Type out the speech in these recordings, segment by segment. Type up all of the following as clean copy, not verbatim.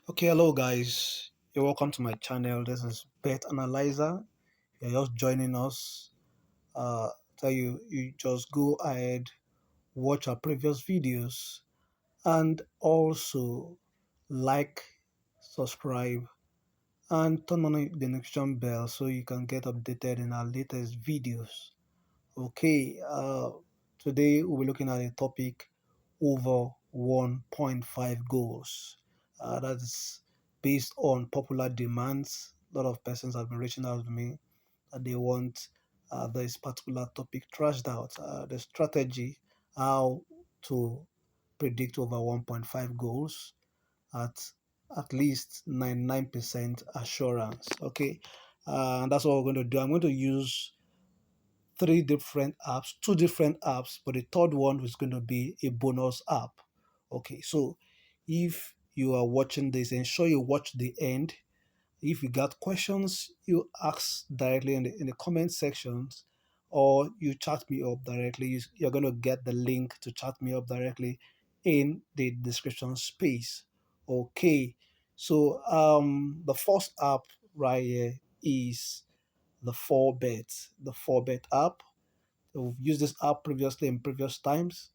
Okay, hello guys. You're welcome to my channel. This is Bet Analyzer. You're just joining us. Tell you just go ahead, watch our previous videos, and also like, subscribe, and turn on the notification bell so you can get updated in our latest videos. Okay, today we'll be looking at a topic over 1.5 goals. That's based on popular demands. A lot of persons have been reaching out to me that they want this particular topic trashed out. The strategy, how to predict over 1.5 goals at least 99% assurance. Okay, and that's what we're going to do. I'm going to use three different apps, two different apps, but the third one is going to be a bonus app. Okay, so if you are watching this, ensure you watch the end. If you got questions, you ask directly in the comment sections, or you chat me up directly. You're going to get the link to chat me up directly in the description space. Okay, so the first app right here is the Forebet app. So we've used this app previously in previous times,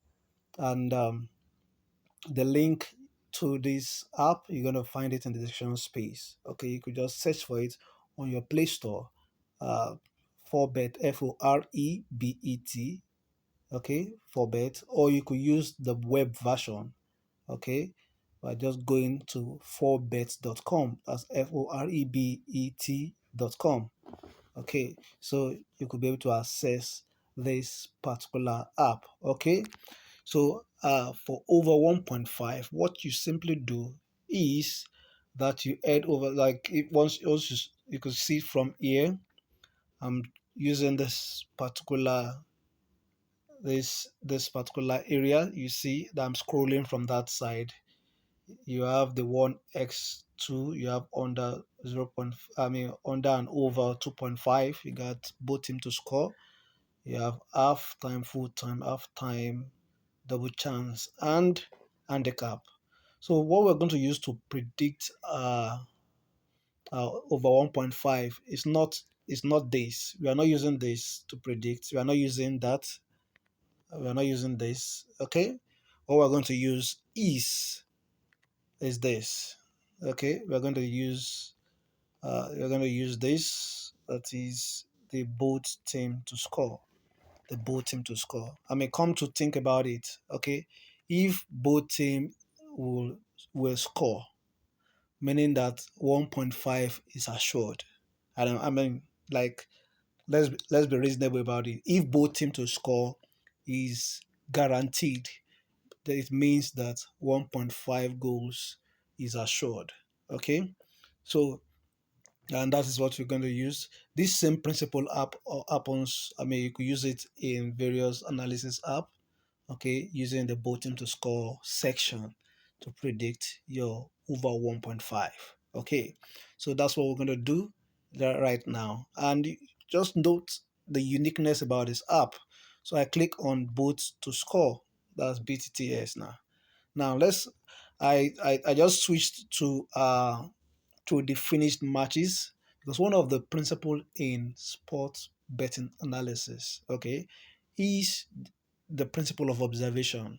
and the link to this app you're gonna find it in the description space. Okay, you could just search for it on your Play Store. Uh, Forebet, Forebet. Okay, Forebet, or you could use the web version. Okay, by just going to forebet.com. That's forebet.com. Okay, so you could be able to access this particular app. Okay, so for over 1.5, what you simply do is that you add over, like once also you could see from here. I'm using this particular area. You see that I'm scrolling from that side. You have the one x2, you have under 0. I mean under and over 2.5. You got both team to score. You have half time, full time, half time, double chance, and handicap. So what we're going to use to predict over 1.5 is not this. We are not using this to predict. We are not using that. We are not using this. Okay. What we're going to use is this. Okay. We're going to use this. That is the both team to score. The both team to score. I mean, come to think about it, okay, if both team will will score, meaning that 1.5 is assured. I mean, like, let's be reasonable about it. If both team to score is guaranteed, then it means that 1.5 goals is assured. Okay, so and that is what we're going to use. This same principle happens. I mean, you could use it in various analysis app. Okay, using the bottom to score section to predict your over 1.5. Okay, so that's what we're going to do right now. And just note the uniqueness about this app. So I click on both to score. That's BTTS now. Now let's I just switched to the finished matches, because one of the principle in sports betting analysis, okay, is the principle of observation,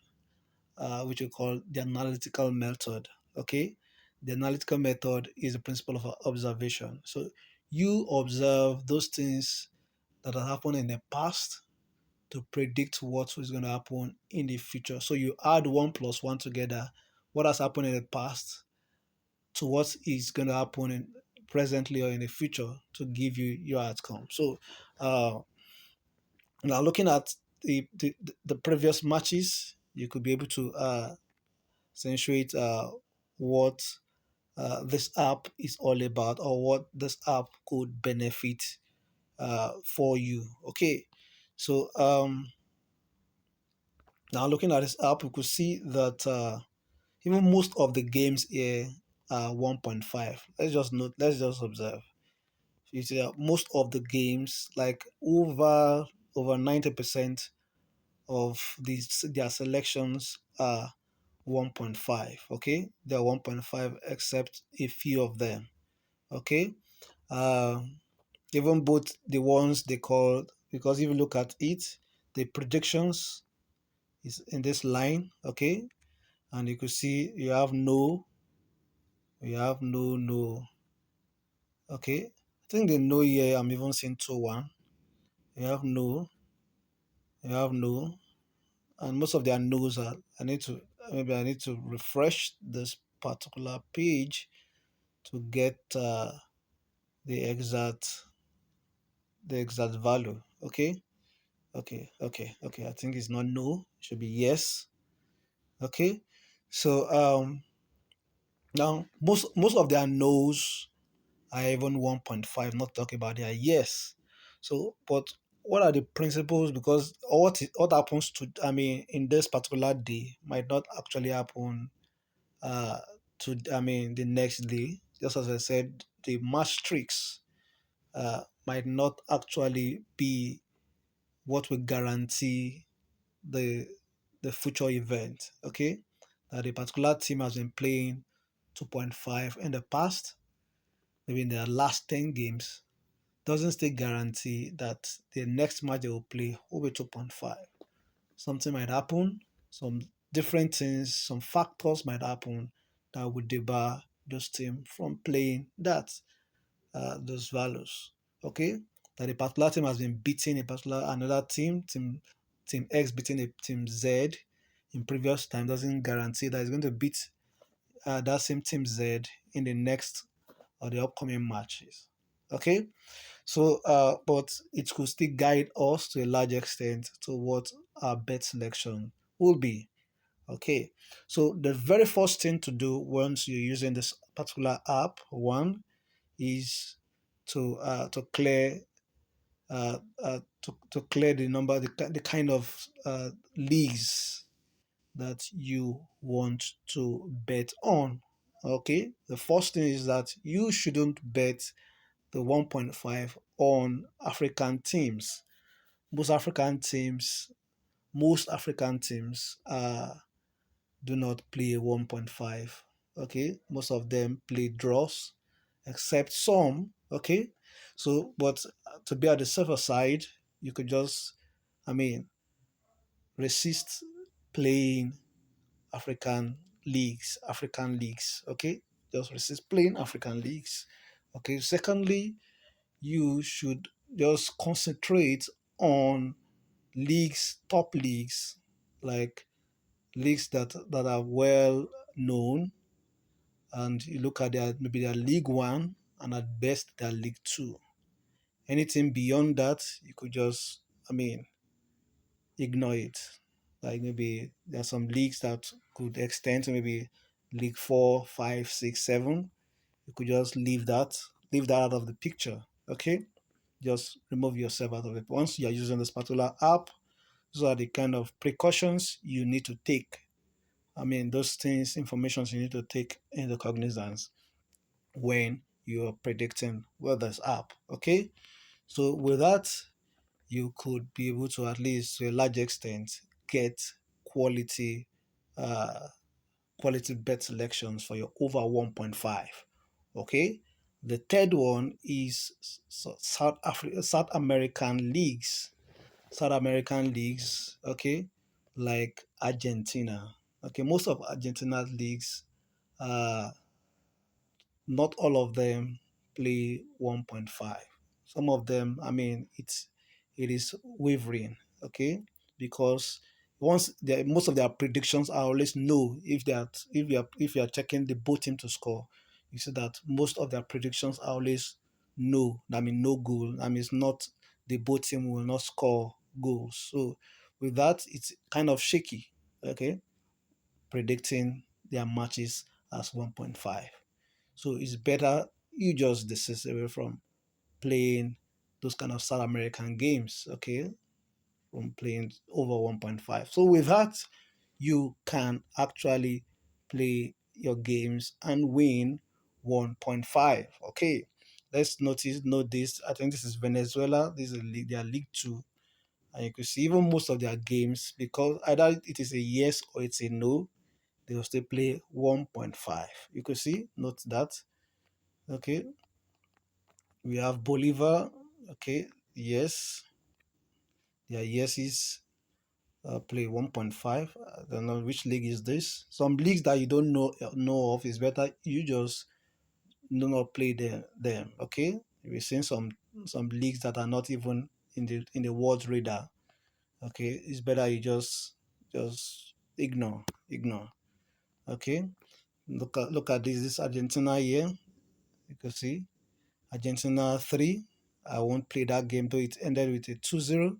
which we call the analytical method. Okay, the analytical method is the principle of observation. So you observe those things that have happened in the past to predict what is going to happen in the future. So you add one plus one together, what has happened in the past to what is going to happen in presently or in the future, to give you your outcome. So uh, now looking at the previous matches, you could be able to accentuate what this app is all about, or what this app could benefit for you. Okay, so now looking at this app, we could see that even most of the games here are 1.5. Let's just observe. You see that most of the games, like over 90% of these their selections are 1.5. Okay, they are 1.5 except a few of them. Okay, uh, even both the ones they call, because if you look at it, the predictions is in this line. Okay, and you could see you have no. Okay, I think the no here, I'm even seeing 2-1. You have no, you have no, and most of their no's are. I need to refresh this particular page to get the exact the exact value. Okay, okay. I think it's not no, it should be yes. Okay, so now most of their no's are even 1.5. Not talking about their yes. So, but what are the principles? Because what happens to, in this particular day might not actually happen uh to, the next day. Just as I said, the match tricks might not actually be what will guarantee the future event. Okay, that a particular team has been playing 2.5 in the past, maybe in their last 10 games, doesn't still guarantee that the next match they will play will be 2.5. Something might happen, some different things, some factors might happen that would debar those teams from playing those values. Okay, that a particular team has been beating another team X beating a team Z in previous time doesn't guarantee that it's going to beat that same team Z in the next or the upcoming matches. Okay, so but it could still guide us to a large extent to what our bet selection will be. Okay, so the very first thing to do once you're using this particular app, one is to clear to clear the number, the kind of leagues that you want to bet on. Okay, the first thing is that you shouldn't bet the 1.5 on African teams. Most African teams, most African teams do not play 1.5. Okay, most of them play draws, except some. Okay, so but to be at the safer side, you could just, I mean, resist playing African leagues. Okay, just resist playing African leagues. Okay, secondly, you should just concentrate on top leagues, like leagues that are well known, and you look at their League One, and at best their League Two. Anything beyond that, you could just, I mean, ignore it. Like maybe there are some leagues that could extend to maybe League Four, Five, Six, Seven. You could just leave that out of the picture. Okay, just remove yourself out of it. Once you are using this particular app, those are the kind of precautions you need to take. Those things, information you need to take into cognizance when you're predicting weather's app. Okay, so with that, you could be able to, at least to a large extent, get quality uh, quality bet selections for your over 1.5. Okay, the third one is South American leagues. South American leagues, okay, like Argentina. Okay, most of Argentina's leagues, uh, not all of them play 1.5. Some of them, it is wavering, okay, because most of their predictions are always no. If you are checking the both team to score, you see that most of their predictions are always no. No goal. It's not, the both team will not score goals. So with that, it's kind of shaky, okay, predicting their matches as 1.5. So it's better you just desist away from playing those kind of South American games, okay? From playing over 1.5. So with that, you can actually play your games and win 1.5. Okay. Let's note this. I think this is Venezuela. This is their League Two. And you can see even most of their games, because either it is a yes or it's a no, they will still play 1.5. You could see, note that. Okay, we have Bolivar. Okay, yes, their yeses play 1.5. I don't know which league is this. Some leagues that you don't know of, is better you just do not play them. Okay, we've seen some leagues that are not even in the world radar. Okay, it's better you just ignore. Okay, look at this Argentina here. You can see Argentina 3. I won't play that game though it ended with a 2-0.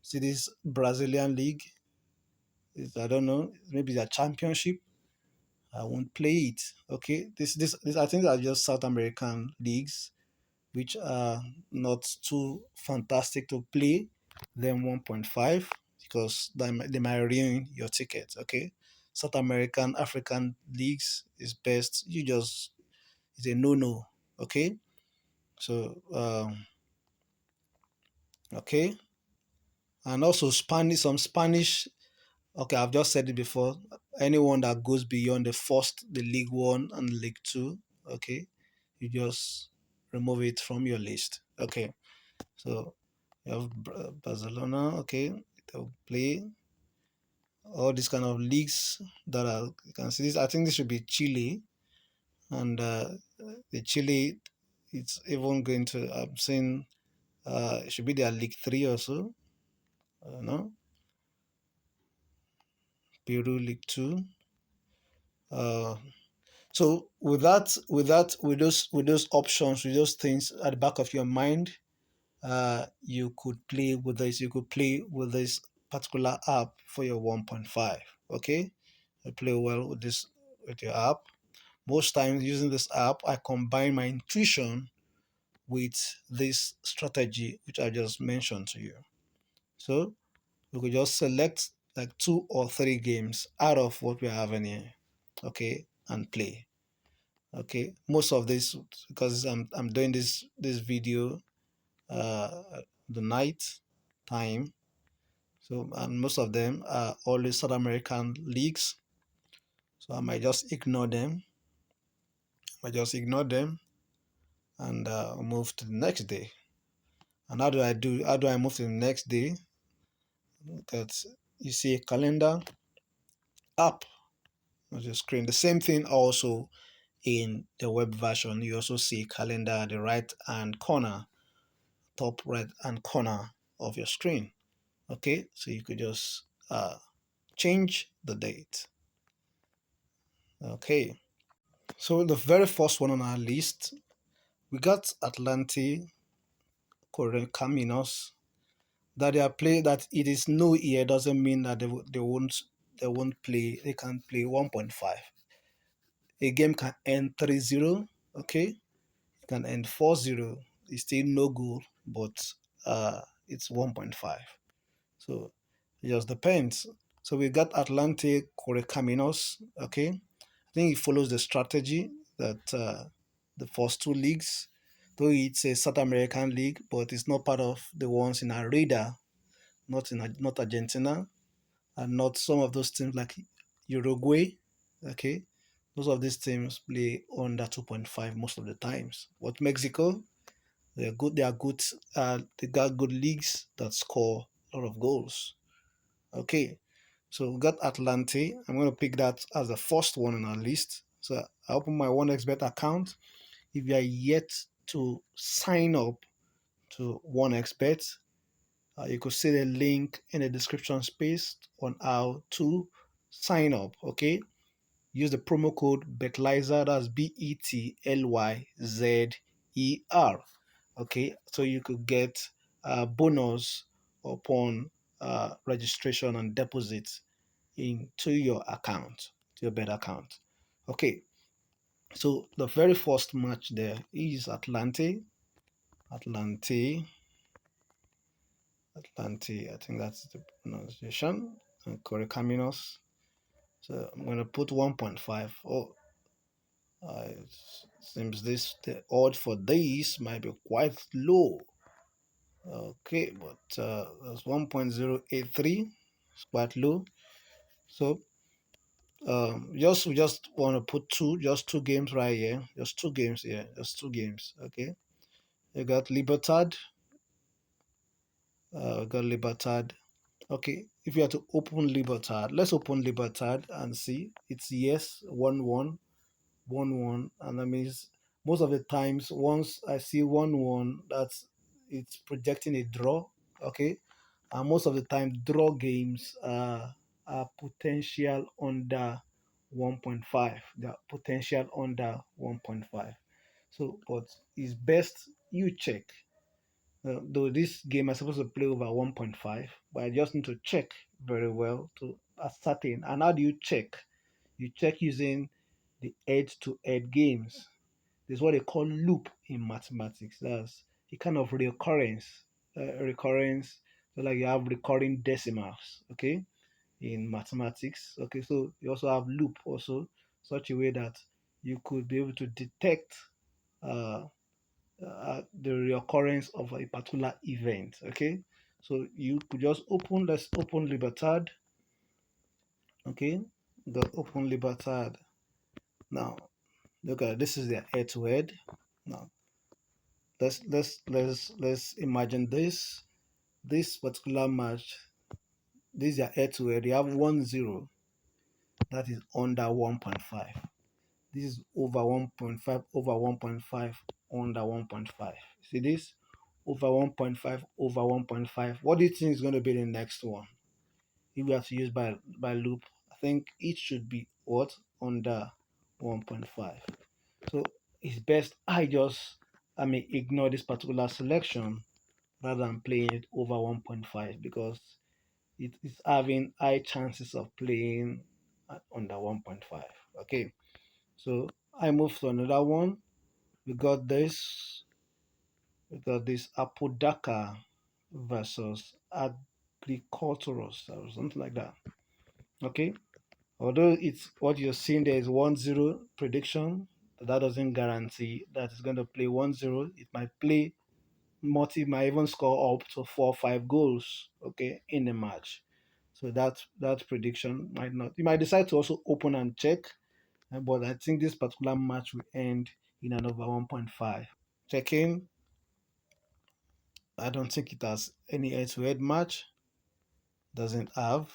See this Brazilian league. I don't know, maybe the championship. I won't play it. Okay, this I think are just South American leagues, which are not too fantastic to play them 1.5, because they might ruin your ticket. Okay, South American, African leagues is best. It's a no. Okay, so okay, and also some Spanish. Okay, I've just said it before. Anyone that goes beyond the League One and League Two, okay, you just remove it from your list. Okay, so you have Barcelona. Okay, they'll play all these kind of leagues that are. You can see this. I think this should be Chile, and the Chile, it's even going to. I'm saying it should be their League Three or so. I don't know. Peru League Two. Uh, So with those options, with those things at the back of your mind, you could play with this. You could play with this particular app for your 1.5. Okay, you play well with your app. Most times using this app, I combine my intuition with this strategy which I just mentioned to you. So you could just select like 2 or 3 games out of what we're having here, okay, and play. Okay, most of this, because I'm doing this video the night time, so and most of them are always South American leagues, so I might just ignore them. And move to the next day. And how do I move to the next day? That you see a calendar app on the screen. The same thing also in the web version. You also see calendar at the right hand corner, top right hand corner of your screen. Okay, so you could just change the date. Okay, so the very first one on our list, we got Atlante Correcaminos. That they are play that it is new year doesn't mean that they won't play. They can play 1.5. A game can end 3-0. Okay, it can end 4-0. It's still no goal, but it's 1.5. So it just depends. So we got Atlante Correcaminos. Okay, I think it follows the strategy that the first 2 leagues, though it's a South American league, but it's not part of the ones in our radar. Not Argentina, and not some of those teams like Uruguay. Okay, most of these teams play under 2.5 most of the times. But Mexico, they're good. They are good. They got good leagues that score a lot of goals. Okay, so we got Atlante. I'm going to pick that as the first one on our list. So I open my 1xBet account. If you are yet to sign up to 1xBet, you could see the link in the description space on how to sign up. Okay, use the promo code BETLYZER. That's BETLYZER. Okay, so you could get a bonus upon registration and deposit into your account, to your bet account. Okay, so the very first match there is Atlante. I think that's the pronunciation. And Correcaminos. So I'm going to put 1.5. Oh, it seems the odd for this might be quite low. Okay, but that's 1.083. It's quite low. So Just we just want to put just two games right here. Just two games here. Just two games. Okay. You got Libertad. Got Libertad. Okay. If you have to open Libertad, let's open Libertad and see. It's yes, 1-1, 1-1, and that means most of the times once I see 1-1, that's it's projecting a draw. Okay. And most of the time draw games are potential under 1.5. They are potential under 1.5. So but it's best you check, though this game is supposed to play over 1.5, but I just need to check very well to ascertain. And how do you check? You check using the head-to-head games. This is what they call loop in mathematics. That's a kind of recurrence. So like you have recurring decimals, okay, in mathematics. Okay, so you also have loop also, such a way that you could be able to detect uh, the reoccurrence of a particular event. Okay, so you could just open. Let's open Libertad. Okay, the open Libertad. Now look at this is their head to head. Now let's imagine this particular match. This is their head to head. They have 1-0. That is under 1.5. This is over 1.5, over 1.5, under 1.5. See this? Over 1.5, over 1.5. What do you think is going to be the next one? If we have to use by loop, I think it should be what? Under 1.5. So it's best I may ignore this particular selection rather than playing it over 1.5 because it is having high chances of playing at under 1.5. Okay, so I move to another one. We got this. We got this Apodaka versus Agriculturos or something like that. Okay, although it's what you're seeing there is 1-0 prediction, that doesn't guarantee that it's going to play 1-0. It might play might even score up to 4 or 5 goals, okay, in a match. So that prediction might not. You might decide to also open and check, but I think this particular match will end in an over 1.5. Checking, I don't think it has any head-to-head match. Doesn't have,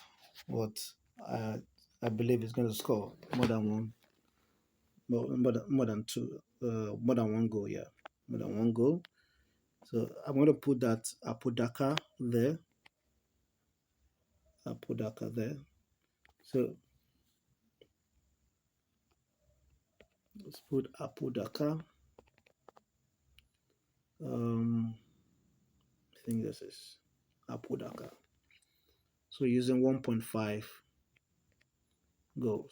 but I I believe it's going to score more than one, more than two, more than one goal. Yeah, more than one goal. So I'm going to put that Apodaka there. Apodaka there. So let's put Apodaka. I think this is Apodaka. So using 1.5 goals.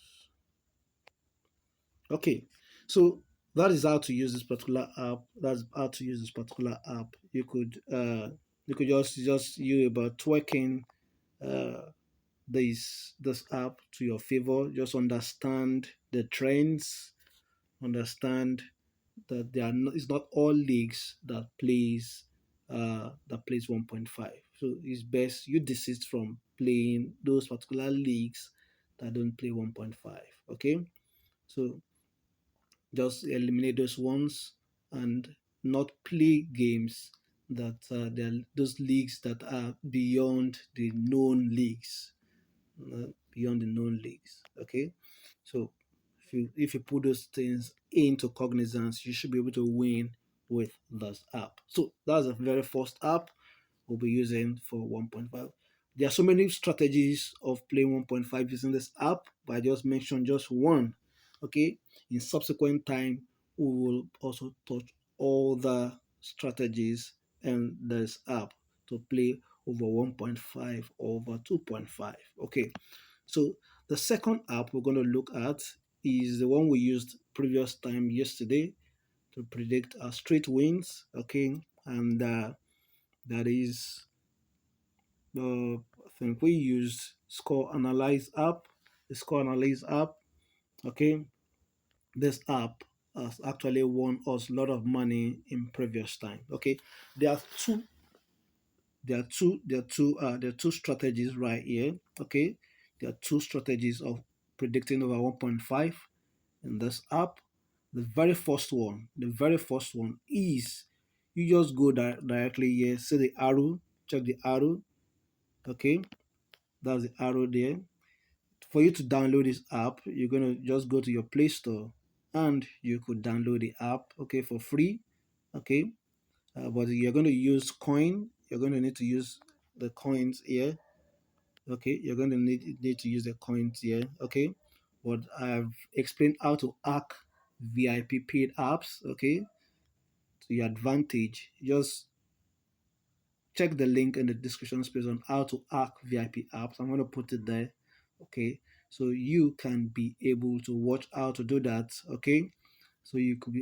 Okay, so that is how to use this particular app. That's how to use this particular app. You could just you about twerking uh, this app to your favor. Just understand the trends. Understand that it's not all leagues that plays 1.5. So it's best you desist from playing those particular leagues that don't play 1.5. Okay, so just eliminate those ones and not play games that those leagues that are beyond the known leagues. Okay, so if you put those things into cognizance, you should be able to win with this app. So that's the very first app we'll be using for 1.5. There are so many strategies of playing 1.5 using this app, but I just mentioned just one. Okay, in subsequent time, we will also touch all the strategies in this app to play over 1.5 or over 2.5. Okay, so the second app we're going to look at is the one we used previous time yesterday to predict our straight wins. Okay, and that is I think we used Score Analyze app. The Score Analyze app. Okay, this app has actually won us a lot of money in previous time. Okay, there are two. There are two strategies right here. Okay, there are two strategies of predicting over 1.5 in this app. The very first one is you just go directly here, see the arrow, check the arrow. Okay, that's the arrow there. For you to download this app, you're gonna just go to your Play Store and you could download the app, okay, for free. Okay, but you're going to use coin. You're going to need to use the coins here. Okay, you're going to need to use the coins here. Okay, but I've explained how to hack VIP paid apps. Okay, to your advantage. Just check the link in the description space on how to hack VIP apps. I'm going to put it there. Okay, so you can be able to watch how to do that. Okay, so you could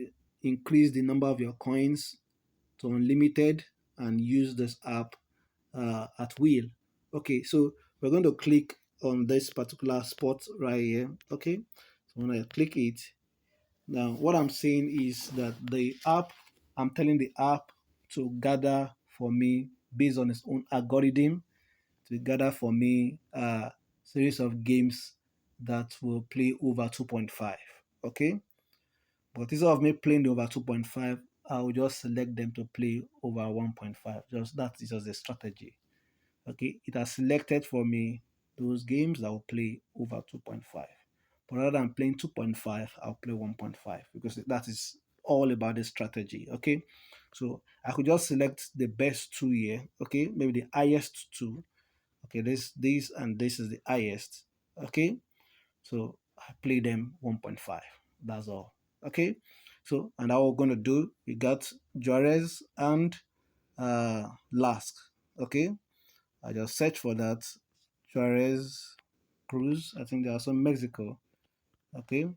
increase the number of your coins to unlimited and use this app at will. Okay, so we're going to click on this particular spot right here. Okay, so when I click it, now what I'm saying is that the app, I'm telling the app to gather for me based on its own algorithm, to gather for me a series of games that will play over 2.5. Okay, but instead of me playing the over 2.5, I will just select them to play over 1.5. Just that is just a strategy. Okay, it has selected for me those games that will play over 2.5. But rather than playing 2.5, I'll play 1.5 because that is all about the strategy. Okay, so I could just select the best two here. Okay, maybe the highest two. Okay, this and this is the highest. Okay, so I play them 1.5. That's all. Okay, so and how we're gonna do, we got Juarez and Lask. Okay, I just search for that. Juarez Cruz. I think they are also Mexico. Okay,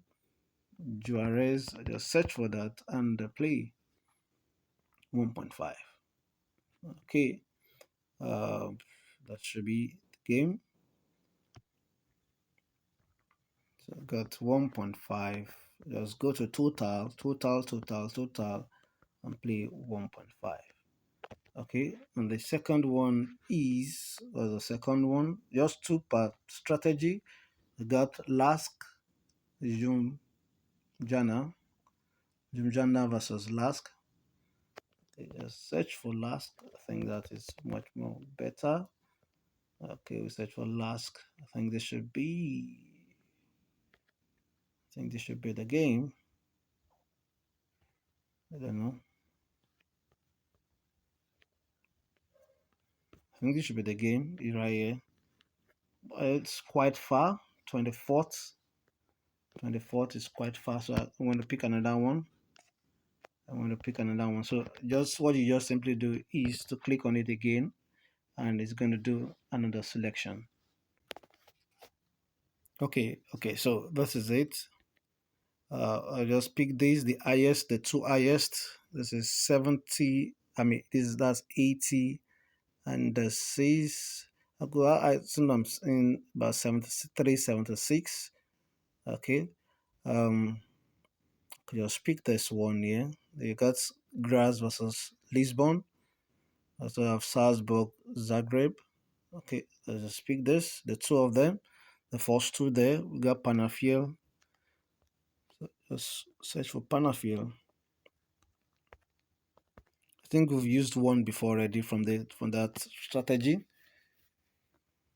Juarez. I just search for that and play 1.5. Okay, uh, that should be the game. So got 1.5. Just go to total, and play 1.5. Okay, and the second one is, or the second one, just two part strategy. We got Lask Jumjana, Jumjana versus Lask. Okay, just search for Lask. I think that is much more better. Okay, we search for Lask. I think this should be. I think this should be the game. I don't know. I think this should be the game right here. It's quite far. 24th. 24th is quite far. So I'm going to pick another one. I'm going to pick another one. So just what you just simply do is to click on it again, and it's going to do another selection. Okay, so this is it. I just pick these, the highest, the two highest. This is 70. I mean, that's 80, and the 6. I think I'm in about 73, 76. Okay. Um, just pick this one here. You got Graz versus Lisbon. Also have Salzburg, Zagreb. Okay, let's just pick this. The two of them. The first two there. We got Panafiel. So just search for Panafiel. I think we've used one before already from that strategy.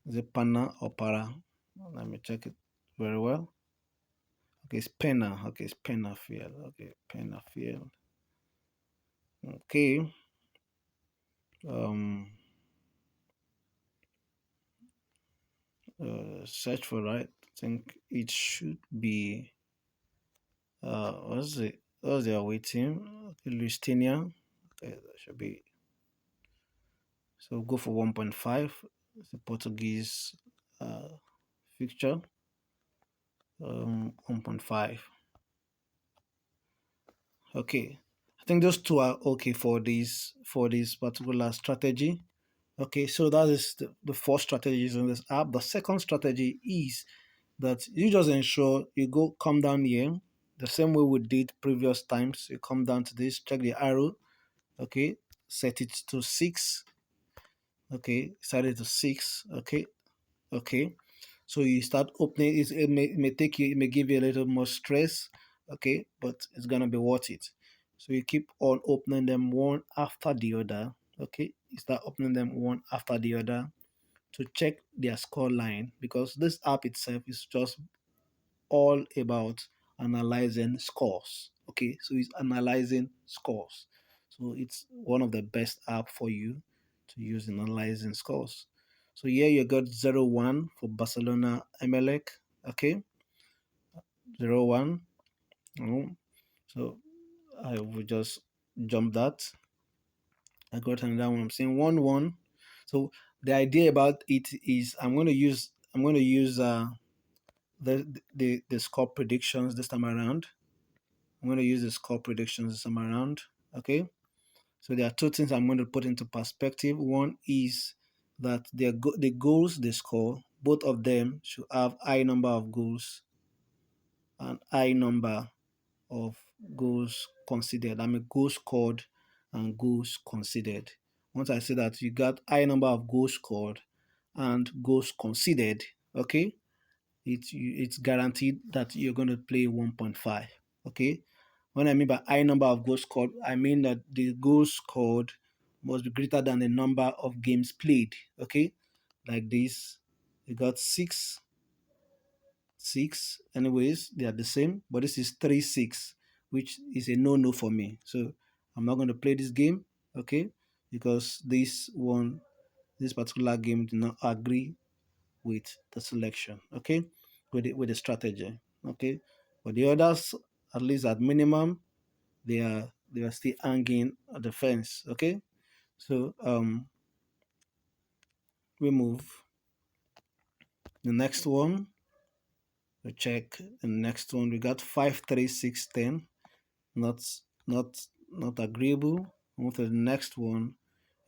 Is it Pana or Para? Let me check it very well. Okay, it's Pena. Okay, it's Penafiel. Okay, Penafiel. Okay. Um. Search for right. I think it should be. What's it? What's the away team? Okay, Lusitania. Okay, that should be. So go for 1.5. It's a Portuguese fixture. 1.5. Okay, I think those two are okay for this particular strategy. Okay, so that is the first strategy using this app. The second strategy is that you just ensure you come down here the same way we did previous times. You come down to this, check the arrow. Okay, set it to 6. Okay, set it to 6. Okay. So you start opening it. It may take you, it may give you a little more stress, okay, but it's gonna be worth it. So you keep on opening them one after the other, okay. You start opening them one after the other to check their score line, because this app itself is just all about analyzing scores. Okay, so it's analyzing scores. So it's one of the best app for you to use in analyzing scores. So here you got 0-1 for Barcelona Emelec. Okay, 0-1. Mm. So I will just jump that. I got another one. I'm saying 1-1. So the idea about it is I'm going to use the score predictions this time around. I'm going to use the score predictions this time around. Okay. So there are two things I'm going to put into perspective. One is that the goals they score, both of them should have high number of goals and high number of goals considered. I mean goals scored and goals considered. Once I say that you got high number of goals scored and goals considered, okay, it's guaranteed that you're going to play 1.5. Okay. When I mean by high number of goals scored, I mean that the goals scored must be greater than the number of games played. Okay. Like this, you got six. Anyways, they are the same, but this is 3-6, which is a no-no for me. So I'm not going to play this game. Okay. Because this particular game did not agree with the selection, okay, with the strategy, okay. But the others, at least at minimum, they are still hanging at the fence, okay. So we move the next one. We check the next one. We got 5-3-6-10. Not not not agreeable. Move to the next one.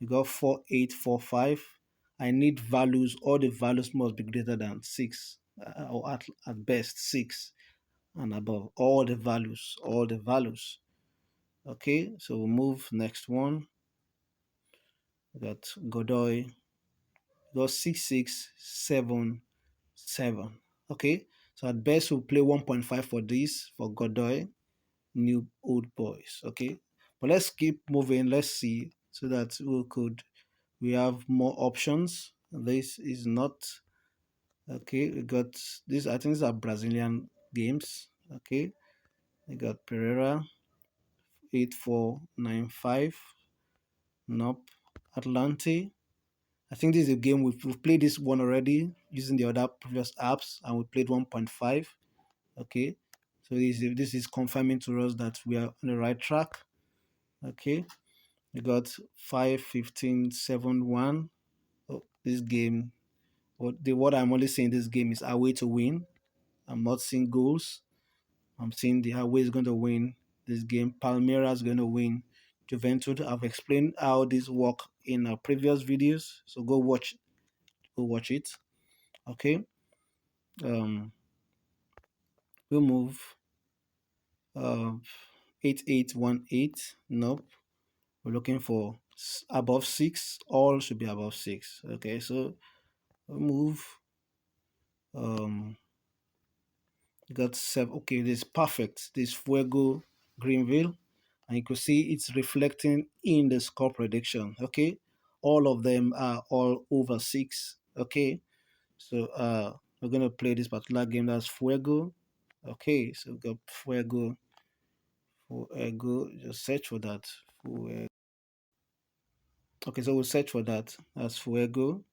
We got 4-8-4-5. I need values. All the values must be greater than 6, or at best 6 and above. All the values. Okay, so we'll move next one. We got Godoy. We got 6-6-7-7. Okay, so at best we'll play 1.5 for this for Godoy, new old boys. Okay, but let's keep moving. Let's see, so that we have more options. This is not okay. We got this. I think these are Brazilian games. Okay, we got Pereira 8495. Nope. Atlante. I think this is a game we've played this one already using the other previous apps, and we played 1.5. Okay. So this is confirming to us that we are on the right track. Okay. We got 5-15-7-1. Oh, this game, what I'm only saying this game is away to win. I'm not seeing goals. I'm seeing the away is going to win this game. Palmeiras is going to win. Juventus. I've explained how this work in our previous videos, so go watch it. Okay. Um, we'll move. Uh, 8818. Nope. We're looking for above 6. All should be above 6. Okay. So we'll move. Got 7. Okay. This is perfect. This Fuego Greenville, and you can see it's reflecting in the score prediction. Okay. All of them are all over 6. Okay. So we're gonna play this particular game. That's Fuego. Okay, so we got Fuego. Just search for that. Fuego. Okay, so we'll search for that. That's Fuego.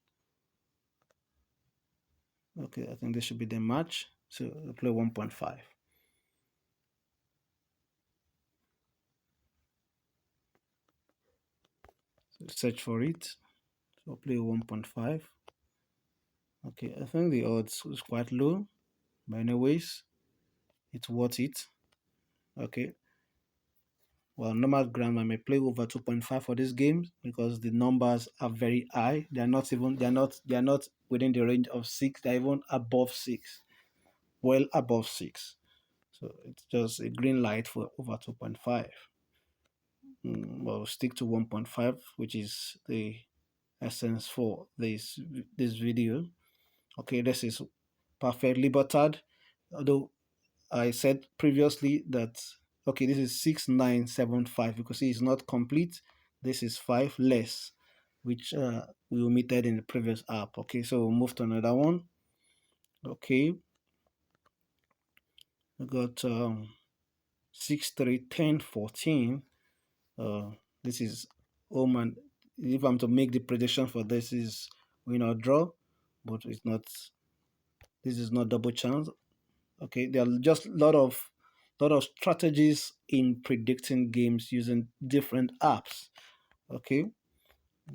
Okay, I think this should be the match. So we'll play 1.5. So search for it. So we'll play 1.5. Okay, I think the odds is quite low, but anyways, it's worth it. Okay. Well, normal ground I may play over 2.5 for this game because the numbers are very high. They're not within the range of 6. They're even above 6. Well above 6. So it's just a green light for over 2.5. Well, stick to 1.5, which is the essence for this video. Okay, this is perfect libertad. Although I said previously that okay, this is 6975. You can see it's not complete. This is five less, which we omitted in the previous app. Okay, so we'll move to another one. Okay, we got 631014. This is home, and if I'm to make the prediction for this is win or draw, but it's not. This is not double chance. Okay, there are just a lot of strategies in predicting games using different apps. Okay,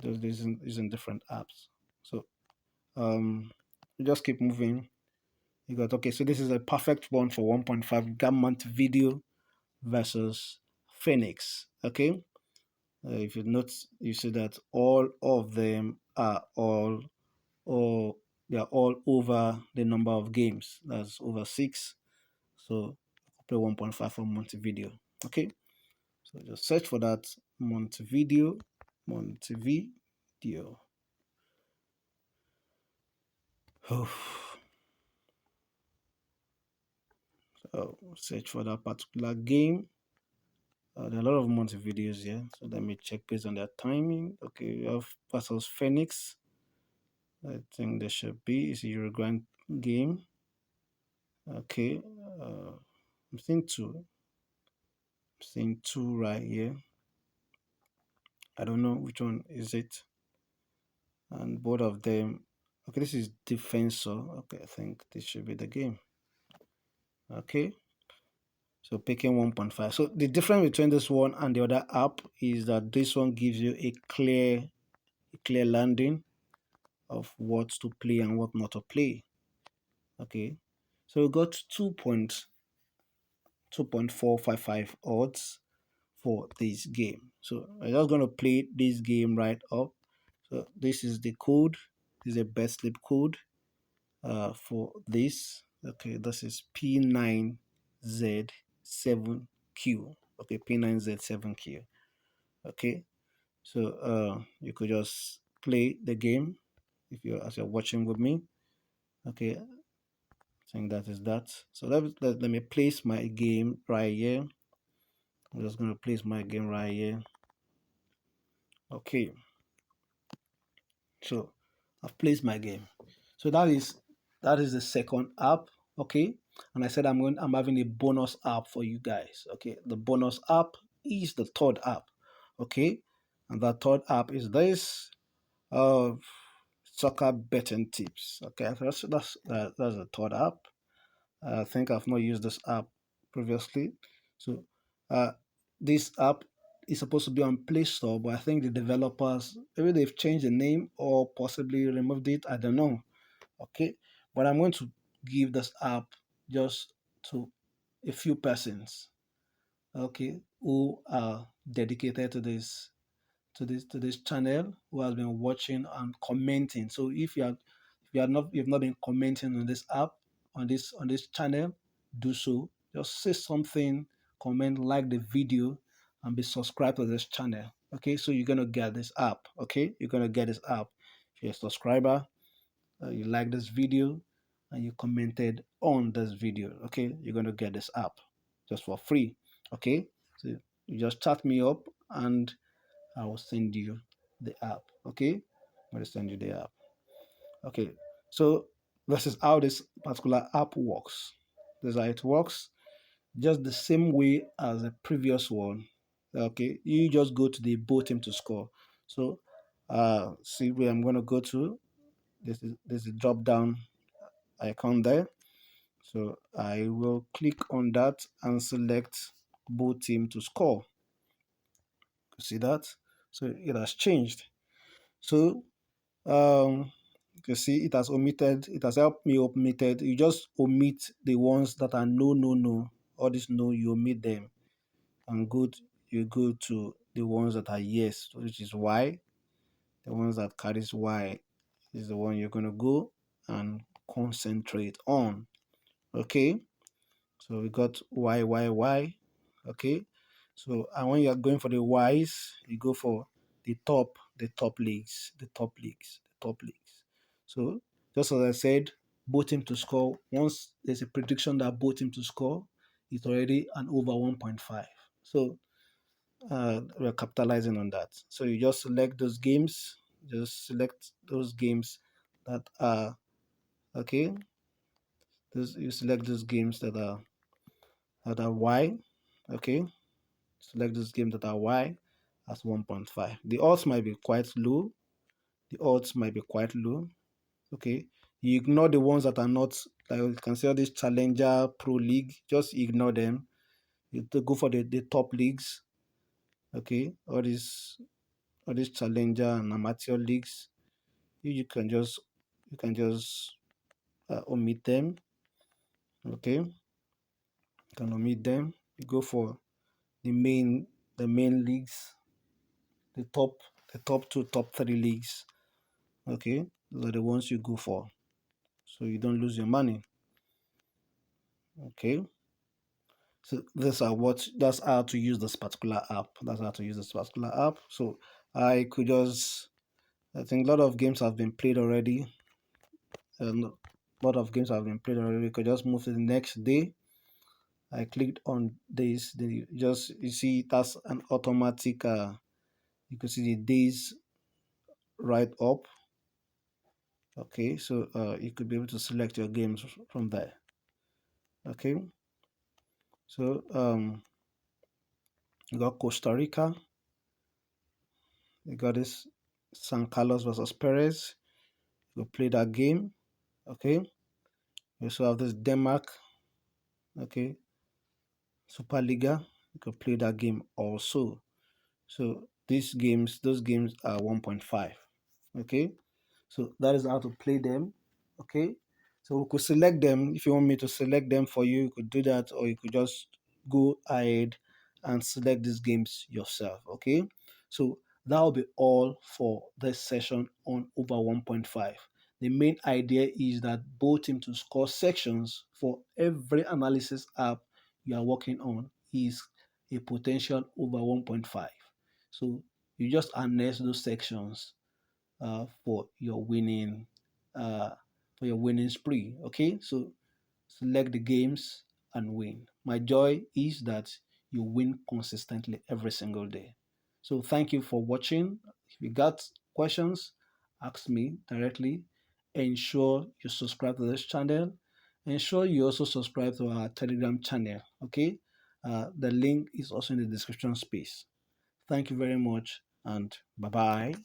just using different apps. So we just keep moving. You got okay. So this is a perfect one for 1.5 Gamma video versus Phoenix. Okay, if you note, you see that all of them are all or they are all over the number of games. That's over six. So play 1.5 for Montevideo. Okay, so just search for that Montevideo. Montevideo. Oh, so search for that particular game. There are a lot of Montevideos here, so let me check based on their timing. Okay, we have versus Phoenix. I think there should be. It's a Uruguayan game. Okay, I'm seeing two. I'm seeing two right here. I don't know which one is it. And both of them. Okay, this is defensor. Okay, I think this should be the game. Okay, so picking 1.5. So the difference between this one and the other app is that this one gives you a clear landing of what to play and what not to play. Okay, so we got 2.455 odds for this game. So I'm just going to play this game right up. So this is the code. This is a bet slip code for this. Okay, this is P9Z7Q. Okay, P9Z7Q. Okay, so you could just play the game if you're as you're watching with me. Okay, I think that is that. So let me place my game right here. I'm just going to place my game right here. Okay, so I've placed my game. So that is the second app. Okay, and I said I'm having a bonus app for you guys. Okay, the bonus app is the third app. Okay, and that third app is this uh soccer betting tips. Okay, that's the third app. I think I've not used this app previously. So uh, this app is supposed to be on Play Store, but I think the developers maybe they've changed the name or possibly removed it. I don't know. Okay, but I'm going to give this app just to a few persons. Okay, who are dedicated to this channel, who has been watching and commenting. So if you've not been commenting on this app, on this channel, do so. Just say something, comment, like the video, and be subscribed to this channel. Okay, so you're gonna get this app. Okay, you're gonna get this app. If you're a subscriber, you like this video, and you commented on this video. Okay, you're gonna get this app just for free. Okay, so you just chat me up and I will send you the app. Okay, I'm going to send you the app. Okay, so this is how this particular app works. This is how it works, just the same way as the previous one. Okay, you just go to the both team to score. So see where I'm going to go to. This is a drop down icon there. So I will click on that and select both team to score. See that? So it has changed. So you can see it has helped me omitted. You just omit the ones that are no, no, no. All this no, you omit them. And good, you go to the ones that are yes, which is Y. The ones that carries Y is the one you're gonna go and concentrate on. Okay. So we got Y, Y, Y. Okay. So and when you're going for the Ys, you go for the top leagues. So just as I said, both team to score. Once there's a prediction that both team to score, it's already an over 1.5. So we're capitalizing on that. So you just select those games, just select those games that are okay. You select those games that are Y. Okay, select those games that are Y as 1.5. The odds might be quite low. The odds might be quite low. Okay, you ignore the ones that are not, like you can see all this Challenger Pro League. Just ignore them. You go for the top leagues. Okay, all these Challenger and amateur leagues. You can just omit them. Okay, you can omit them. You go for the main leagues, the top the top two, top three leagues. Okay, those are the ones you go for, so you don't lose your money. Okay, so that's how to use this particular app. So I could just I think a lot of games have been played already. A lot of games have been played already. We could just move to the next day. I clicked on days. You see that's an automatic. You can see the days right up. Okay, so you could be able to select your games from there. Okay, so you got Costa Rica. You got this San Carlos versus Perez. You play that game. Okay, you also have this Denmark. Okay, Superliga. You could play that game also. So those games are 1.5. Okay, so that is how to play them. Okay, so we could select them. If you want me to select them for you, you could do that, or you could just go ahead and select these games yourself. Okay, so that will be all for this session on over 1.5. The main idea is that both team to score sections for every analysis app you are working on is a potential over 1.5. So you just harness those sections for your winning spree. Okay, so select the games and win. My joy is that you win consistently every single day. So thank you for watching. If you got questions, ask me directly. Ensure you subscribe to this channel. Ensure you also subscribe to our Telegram channel. Okay, the link is also in the description space. Thank you very much, and bye bye.